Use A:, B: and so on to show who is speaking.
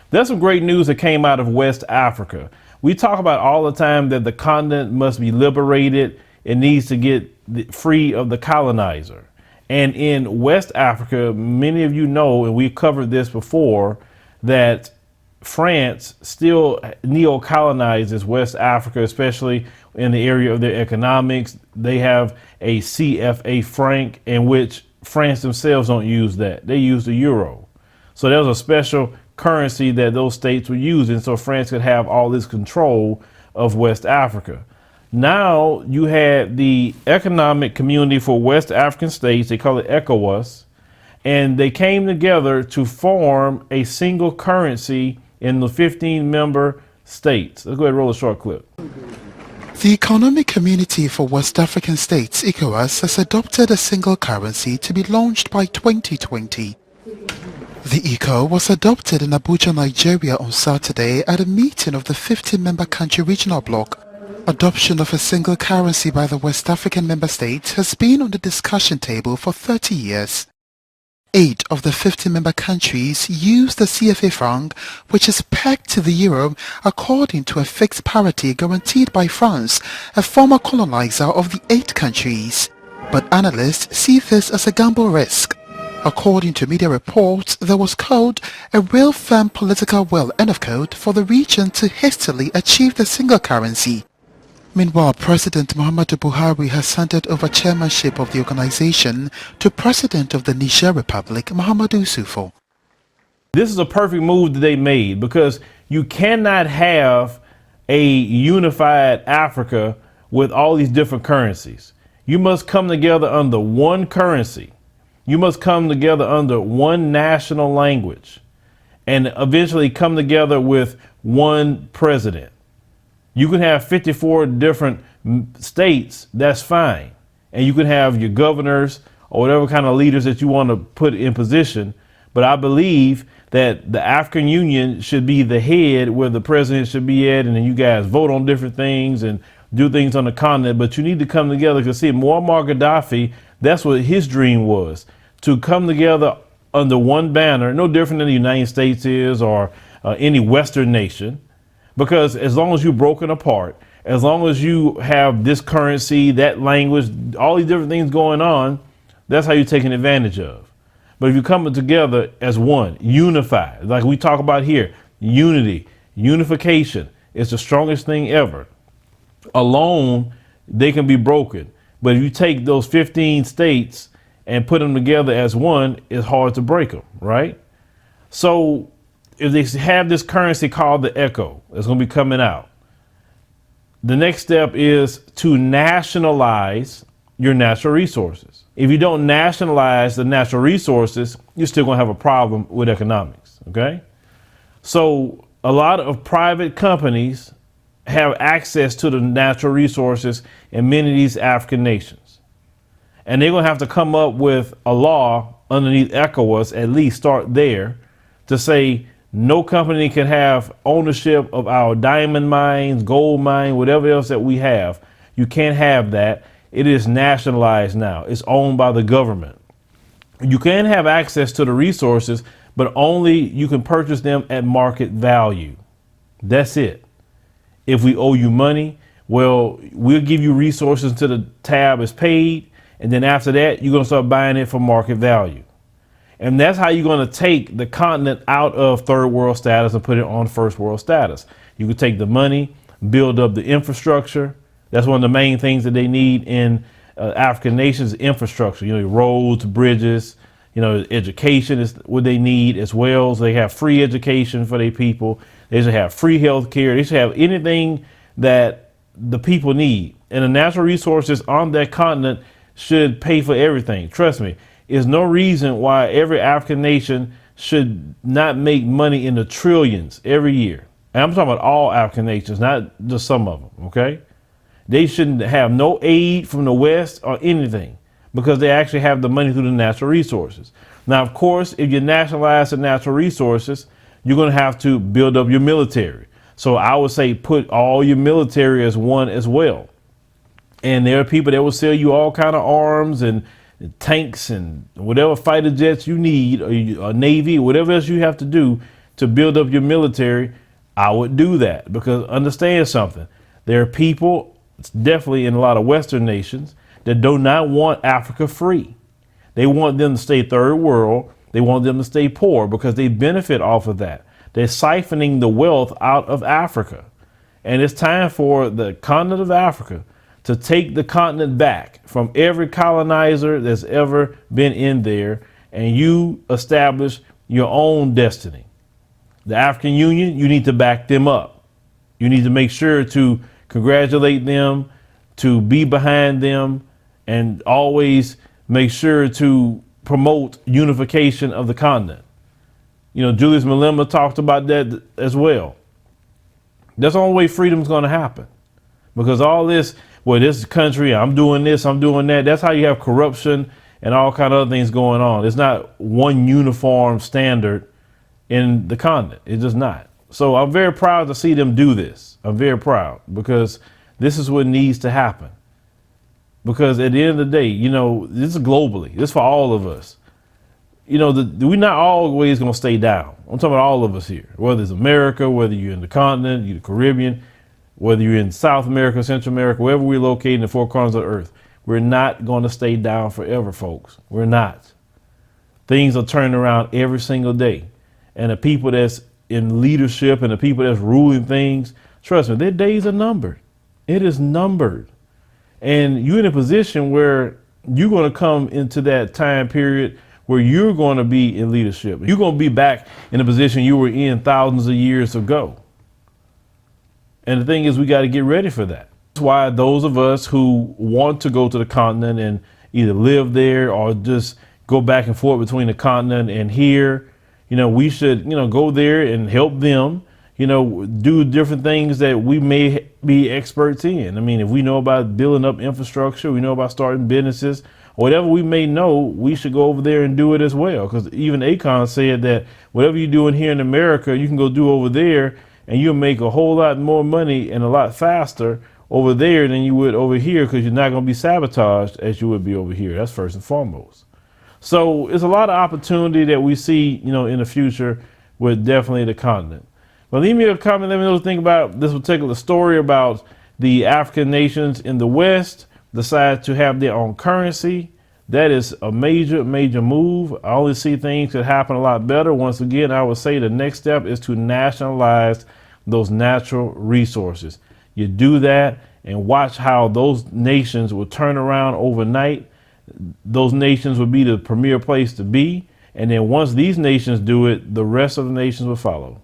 A: There's some great news that came out of West Africa. We talk about all the time that the continent must be liberated. It needs to get free of the colonizer. And in West Africa, many of you know, and we've covered this before, that France still neo-colonizes West Africa, especially in the area of their economics. They have a CFA franc, in which France themselves don't use that. They use the euro. So there was a special currency that those states were using, so France could have all this control of West Africa. Now you had the Economic Community for West African States, they call it ECOWAS, and they came together to form a single currency in the 15-member states. Let's go ahead and roll a short clip.
B: The Economic Community for West African States, ECOWAS, has adopted a single currency to be launched by 2020. The ECO was adopted in Abuja, Nigeria on Saturday at a meeting of the 50-member country regional bloc. Adoption of a single currency by the West African member states has been on the discussion table for 30 years. 8 of the 50-member countries use the CFA franc, which is pegged to the euro according to a fixed parity guaranteed by France, a former colonizer of the 8 countries. But analysts see this as a gamble risk. According to media reports, there was, quote, a real firm political will, end of quote, for the region to hastily achieve the single currency. Meanwhile, President Muhammadu Buhari has handed over chairmanship of the organization to President of the Niger Republic, Muhammadu Issoufou.
A: This is a perfect move that they made, because you cannot have a unified Africa with all these different currencies. You must come together under one currency. You must come together under one national language and eventually come together with one president. You can have 54 different states, that's fine. And you can have your governors or whatever kind of leaders that you want to put in position. But I believe that the African Union should be the head where the president should be at. And then you guys vote on different things and do things on the continent. But you need to come together, because see, Muammar Gaddafi, that's what his dream was, to come together under one banner, no different than the United States is or any Western nation. Because as long as you're broken apart, as long as you have this currency, that language, all these different things going on, that's how you're taking advantage of. But if you're coming together as one, unified, like we talk about here, unity, unification is the strongest thing ever. Alone, they can be broken. But if you take those 15 states and put them together as one, it's hard to break them, right? So if they have this currency called the ECO, it's going to be coming out. The next step is to nationalize your natural resources. If you don't nationalize the natural resources, you're still going to have a problem with economics, okay? So a lot of private companies have access to the natural resources in many of these African nations. And they're going to have to come up with a law underneath ECOWAS, at least start there, to say no company can have ownership of our diamond mines, gold mine, whatever else that we have. You can't have that. It is nationalized now. It's owned by the government. You can have access to the resources, but only you can purchase them at market value. That's it. If we owe you money, well, we'll give you resources until the tab is paid. And then after that, you're going to start buying it for market value. And that's how you're going to take the continent out of third world status and put it on first world status. You can take the money, build up the infrastructure. That's one of the main things that they need in African nations, infrastructure, roads, bridges, education is what they need as well. So they have free education for their people. They should have free health care. They should have anything that the people need. And the natural resources on that continent should pay for everything. Trust me. There's no reason why every African nation should not make money in the trillions every year. And I'm talking about all African nations, not just some of them, okay? They shouldn't have no aid from the West or anything, because they actually have the money through the natural resources. Now, of course, if you nationalize the natural resources, you're going to have to build up your military. So I would say put all your military as one as well. And there are people that will sell you all kind of arms and tanks and whatever fighter jets you need, or Navy, whatever else you have to do to build up your military, I would do that, because understand something. There are people, definitely in a lot of Western nations, that do not want Africa free. They want them to stay third world. They want them to stay poor because they benefit off of that. They're siphoning the wealth out of Africa. And it's time for the continent of Africa to take the continent back from every colonizer that's ever been in there, and you establish your own destiny. The African Union, you need to back them up. You need to make sure to congratulate them, to be behind them, and always make sure to promote unification of the continent. You know, Julius Malema talked about that as well. That's the only way freedom is going to happen. Because all this, well, this country, I'm doing this, I'm doing that. That's how you have corruption and all kind of other things going on. It's not one uniform standard in the continent. It's just not. So I'm very proud to see them do this. I'm very proud, because this is what needs to happen. Because at the end of the day, you know, this is globally. This is for all of us. You know, we're not always going to stay down. I'm talking about all of us here, whether it's America, whether you're in the continent, you're the Caribbean, whether you're in South America, Central America, wherever we're located in the four corners of the earth. We're not going to stay down forever, folks. We're not. Things are turning around every single day. And the people that's in leadership and the people that's ruling things, trust me, their days are numbered. It is numbered. And you're in a position where you're going to come into that time period where you're going to be in leadership. You're going to be back in the position you were in thousands of years ago. And the thing is, we got to get ready for that. That's why those of us who want to go to the continent and either live there or just go back and forth between the continent and here, you know, we should, you know, go there and help them, you know, do different things that we may be experts in. I mean, if we know about building up infrastructure, we know about starting businesses, whatever we may know, we should go over there and do it as well. Because even Akon said that whatever you're doing here in America, you can go do over there, and you'll make a whole lot more money and a lot faster over there than you would over here, because you're not going to be sabotaged as you would be over here. That's first and foremost. So it's a lot of opportunity that we see, you know, in the future with definitely the continent. But leave me a comment. Let me know what you think about this particular story about the African nations in the West decide to have their own currency. That is a major, major move. I only see things could happen a lot better. Once again, I would say the next step is to nationalize those natural resources. You do that and watch how those nations will turn around overnight. Those nations will be the premier place to be. And then once these nations do it, the rest of the nations will follow.